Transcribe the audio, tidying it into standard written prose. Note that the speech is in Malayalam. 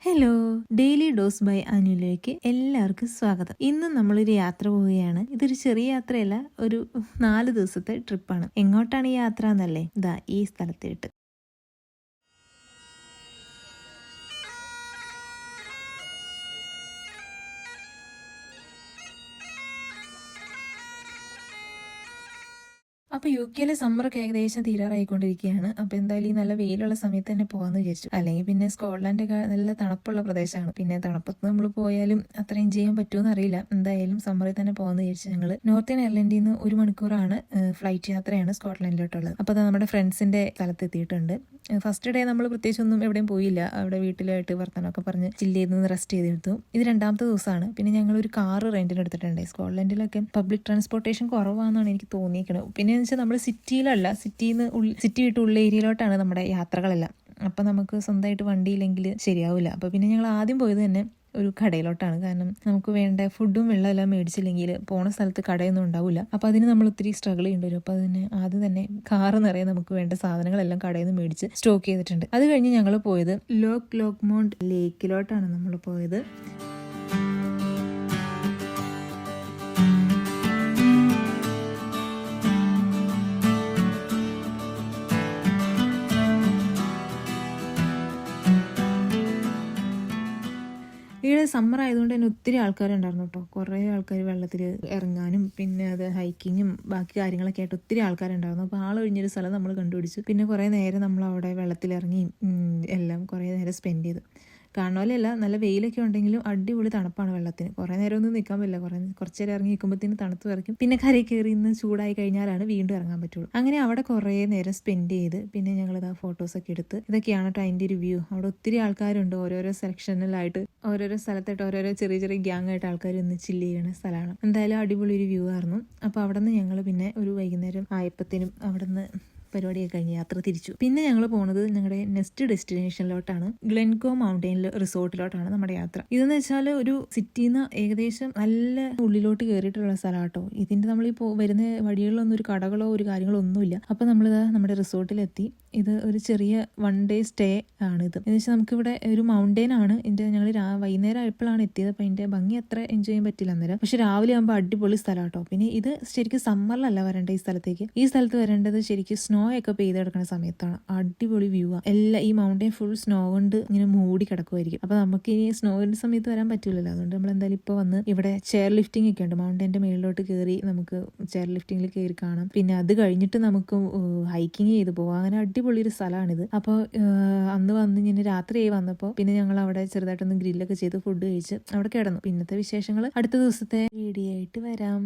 ഹലോ, ഡെയിലി ഡോസ് ബൈ അനുലേക്ക് എല്ലാവർക്കും സ്വാഗതം. ഇന്ന് നമ്മളൊരു യാത്ര പോവുകയാണ്. ഇതൊരു ചെറിയ യാത്രയല്ല, ഒരു 4 ദിവസത്തെ ട്രിപ്പാണ്. എങ്ങോട്ടാണ് ഈ യാത്ര എന്നല്ലേ? ഇതാ ഈ സ്ഥലത്തിട്ട്. അപ്പോൾ യു.കെയിലെ സമ്മറൊക്കെ ഏകദേശം തീരാറായിക്കൊണ്ടിരിക്കുകയാണ്. അപ്പോൾ എന്തായാലും ഈ നല്ല വെയിലുള്ള സമയത്ത് തന്നെ പോകാമെന്ന് വിചാരിച്ചു. അല്ലെങ്കിൽ പിന്നെ സ്കോട്ട്ലാൻഡൊക്കെ നല്ല തണുപ്പുള്ള പ്രദേശമാണ്. പിന്നെ തണുപ്പത്ത് നമ്മൾ പോയാലും അത്രയും ചെയ്യാൻ പറ്റുമെന്ന് അറിയില്ല. എന്തായാലും സമ്മറിൽ തന്നെ പോകാമെന്ന് വിചാരിച്ചു. ഞങ്ങൾ നോർത്തേൺ അയർലൻഡിൽ നിന്ന് 1 മണിക്കൂറാണ് ഫ്ലൈറ്റ് യാത്രയാണ് സ്കോട്ട്ലാൻഡിലോട്ടുള്ളത്. അപ്പോൾ നമ്മുടെ ഫ്രണ്ട്സിൻ്റെ സ്ഥലത്ത് എത്തിയിട്ടുണ്ട്. ഫസ്റ്റ് ഡേ നമ്മൾ പ്രത്യേകിച്ചൊന്നും എവിടെയും പോയില്ല. അവിടെ വീട്ടിലായിട്ട് വർത്തമാനമൊക്കെ പറഞ്ഞ് ചില്ല് ചെയ്ത് റെസ്റ്റ് ചെയ്തെടുത്തു. ഇത് 2ാമത്തെ ദിവസമാണ്. പിന്നെ ഞങ്ങളൊരു കാറ് റെന്റിന് എടുത്തിട്ടുണ്ട്. സ്കോട്ട്ലാൻഡിലൊക്കെ പബ്ലിക് ട്രാൻസ്പോർട്ടേഷൻ കുറവാണെന്നാണ് എനിക്ക് തോന്നിയിരിക്കുന്നത്. പിന്നെ വെച്ചാൽ നമ്മൾ സിറ്റിയിലല്ല, സിറ്റി വിട്ട് ഉള്ള ഏരിയയിലോട്ടാണ് നമ്മുടെ യാത്രകളെല്ലാം. അപ്പം നമുക്ക് സ്വന്തമായിട്ട് വണ്ടിയില്ലെങ്കിൽ ശരിയാവില്ല. അപ്പോൾ പിന്നെ ഞങ്ങൾ ആദ്യം പോയത് തന്നെ ഒരു കടയിലോട്ടാണ്. കാരണം നമുക്ക് വേണ്ട ഫുഡും വെള്ളമെല്ലാം മേടിച്ചില്ലെങ്കിൽ പോണ സ്ഥലത്ത് കടയൊന്നും ഉണ്ടാവില്ല. അപ്പോൾ അതിന് നമ്മൾ ഒത്തിരി സ്ട്രഗിൾ ചെയ്യേണ്ടി വരും. അപ്പോൾ അതിന് ആദ്യം തന്നെ കാറ് നിറയെ നമുക്ക് വേണ്ട സാധനങ്ങളെല്ലാം കടയിൽ നിന്ന് മേടിച്ച് സ്റ്റോക്ക് ചെയ്തിട്ടുണ്ട്. അത് കഴിഞ്ഞ് ഞങ്ങൾ പോയത് ലോക്മോണ്ട് ലേക്കിലോട്ടാണ് നമ്മൾ പോയത്. ഇവിടെ സമ്മർ ആയതുകൊണ്ട് തന്നെ ഒത്തിരി ആൾക്കാരുണ്ടായിരുന്നു കേട്ടോ. കുറേ ആൾക്കാർ വെള്ളത്തിൽ ഇറങ്ങാനും പിന്നെ അത് ഹൈക്കിങ്ങും ബാക്കി കാര്യങ്ങളൊക്കെ ആയിട്ട് ഒത്തിരി ആൾക്കാരുണ്ടായിരുന്നു. അപ്പോൾ ആളൊഴിഞ്ഞൊരു സ്ഥലം നമ്മൾ കണ്ടുപിടിച്ചു. പിന്നെ കുറേ നേരം നമ്മൾ അവിടെ വെള്ളത്തിലിറങ്ങി എല്ലാം കുറേ നേരം സ്പെൻഡ് ചെയ്തു. കാണുമല്ല, നല്ല വെയിലൊക്കെ ഉണ്ടെങ്കിലും അടിപൊളി തണുപ്പാണ് വെള്ളത്തിന്. കുറേ നേരം ഒന്നും നിൽക്കാൻ പറ്റില്ല. കുറച്ച് നേരം ഇറങ്ങി നിൽക്കുമ്പോഴത്തേന് തണുത്ത് വരയ്ക്കും. പിന്നെ കരയിൽ കയറി ഇന്ന് ചൂടായി കഴിഞ്ഞാലാണ് വീണ്ടും ഇറങ്ങാൻ പറ്റുള്ളൂ. അങ്ങനെ അവിടെ കുറേ നേരം സ്പെൻഡ് ചെയ്ത് പിന്നെ ഞങ്ങളിതാ ഫോട്ടോസൊക്കെ എടുത്ത് ഇതൊക്കെയാണ് കേട്ടോ അതിൻ്റെ ഒരു വ്യൂ. അവിടെ ഒത്തിരി ആൾക്കാരുണ്ട്. ഓരോരോ സെലക്ഷനിലായിട്ട് ഓരോരോ സ്ഥലത്തായിട്ട് ഓരോരോ ചെറിയ ചെറിയ ഗ്യാങ് ആയിട്ട് ആൾക്കാർ ഇന്ന് ചില്ല് ചെയ്യുന്ന സ്ഥലമാണ്. എന്തായാലും അടിപൊളി ഒരു വ്യൂ ആയിരുന്നു. അപ്പോൾ അവിടെ നിന്ന് ഞങ്ങൾ പിന്നെ ഒരു വൈകുന്നേരം ആയപ്പത്തിനും അവിടെ നിന്ന് പരിപാടിയൊക്കെ കഴിഞ്ഞ് യാത്ര തിരിച്ചു. പിന്നെ ഞങ്ങൾ പോകുന്നത് ഞങ്ങളുടെ നെക്സ്റ്റ് ഡെസ്റ്റിനേഷനിലോട്ടാണ്. ഗ്ലെൻകോ മൗണ്ടൈനിൽ റിസോർട്ടിലോട്ടാണ് നമ്മുടെ യാത്ര. ഇതെന്ന് വെച്ചാൽ ഒരു സിറ്റിയിൽ നിന്ന് ഏകദേശം നല്ല ഉള്ളിലോട്ട് കയറിയിട്ടുള്ള സ്ഥലം കേട്ടോ. ഇതിൻ്റെ നമ്മളിപ്പോൾ വരുന്ന വഴികളിലൊന്നും ഒരു കടകളോ ഒരു കാര്യങ്ങളോ ഒന്നുമില്ല. അപ്പോൾ നമ്മളിത് നമ്മുടെ റിസോർട്ടിലെത്തി. ഇത് ഒരു ചെറിയ 1 ഡേ സ്റ്റേ ആണിത്. എന്ന് വെച്ചാൽ നമുക്കിവിടെ ഒരു മൗണ്ടെയിൻ ആണ്. ഇതിൻ്റെ ഞങ്ങൾ വൈകുന്നേരം ആയപ്പോഴാണ് എത്തിയത്. അപ്പോൾ അതിൻ്റെ ഭംഗി അത്ര എൻജോയ് ചെയ്യാൻ പറ്റില്ല അന്നേരം. പക്ഷെ രാവിലെ ആകുമ്പോൾ അടിപൊളി സ്ഥലം കേട്ടോ. പിന്നെ ഇത് ശരിക്കും സമ്മറിലല്ല വരേണ്ടത് ഈ സ്ഥലത്തേക്ക്. ഈ സ്ഥലത്ത് വരേണ്ടത് ശരിക്കും സ്നോ ഒക്കെ പെയ്ത് കിടക്കുന്ന സമയത്താണ്. അടിപൊളി വ്യൂ ആണ്. എല്ലാം ഈ മൗണ്ടെയിൻ ഫുൾ സ്നോ കൊണ്ട് ഇങ്ങനെ മൂടി കിടക്കുമായിരിക്കും. അപ്പോൾ നമുക്ക് ഈ സ്നോവിൻ്റെ സമയത്ത് വരാൻ പറ്റില്ലല്ലോ. അതുകൊണ്ട് നമ്മൾ എന്തായാലും ഇപ്പോൾ വന്ന് ഇവിടെ ചെയർ ലിഫ്റ്റിംഗ് ഒക്കെ ഉണ്ട്. മൗണ്ടെയിൻ്റെ മേളിലോട്ട് കയറി നമുക്ക് ചെയർ ലിഫ്റ്റിംഗിൽ കയറി കാണാം. പിന്നെ അത് കഴിഞ്ഞിട്ട് നമുക്ക് ഹൈക്കിങ് ചെയ്ത് പോകാം. അങ്ങനെ അടിപൊളി ഒരു സ്ഥലമാണിത്. അപ്പോൾ അന്ന് വന്ന് ഇങ്ങനെ രാത്രിയായി വന്നപ്പോൾ പിന്നെ ഞങ്ങൾ അവിടെ ചെറുതായിട്ടൊന്ന് ഗ്രില്ലൊക്കെ ചെയ്ത് ഫുഡ് കഴിച്ച് അവിടെ കിടന്നു. പിന്നത്തെ വിശേഷങ്ങൾ അടുത്ത ദിവസത്തെ വീഡിയോ ആയിട്ട് വരാം.